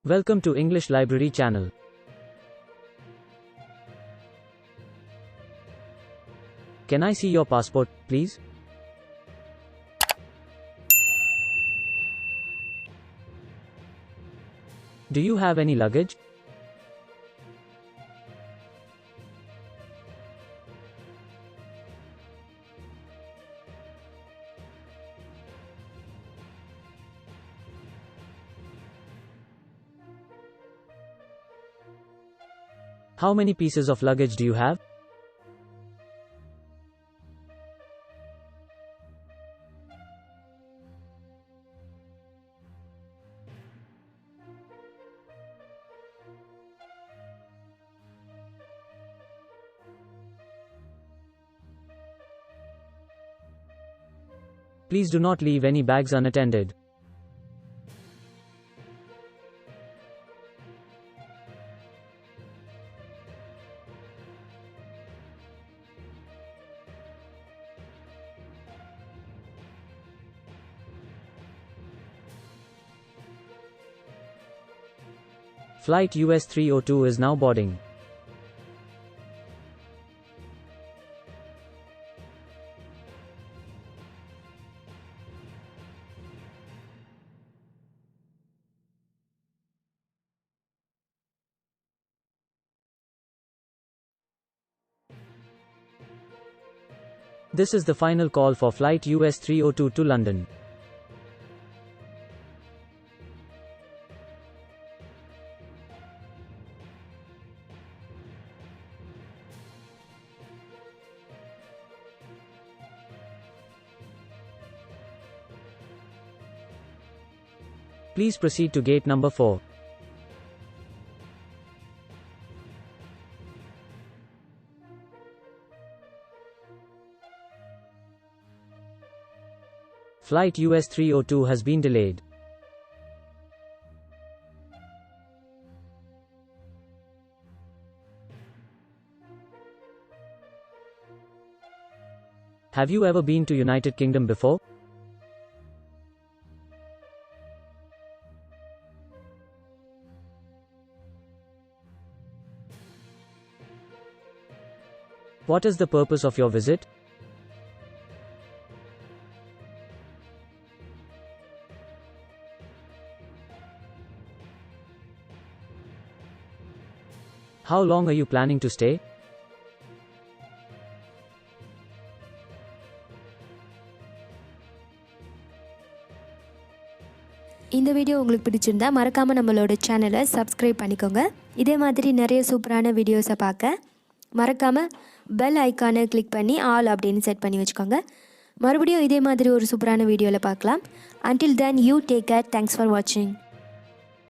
Welcome to English Library channel. Can I see your passport, please? Do you have any luggage? How many pieces of luggage do you have? Please do not leave any bags unattended. Flight US 302 is now boarding. This is the final call for flight US 302 to London. Please proceed to gate number 4. Flight US 302 has been delayed. Have you ever been to United Kingdom before? What is the purpose of your visit? How long are you planning to stay? இந்த video உங்களுக்கு பிடிச்சிருந்தா மறக்காம நம்மளோட சேனலை subscribe பண்ணிக்கோங்க. இதே மாதிரி நிறைய சூப்பரான வீடியோஸை பார்க்க மறக்காம பெல் ஐகானை கிளிக் பண்ணி ஆல் அப்படின்னு செட் பண்ணி வச்சுக்கோங்க. மறுபடியும் இதே மாதிரி ஒரு சூப்பரான வீடியோவில் பார்க்கலாம். Until then, you take care. Thanks for watching.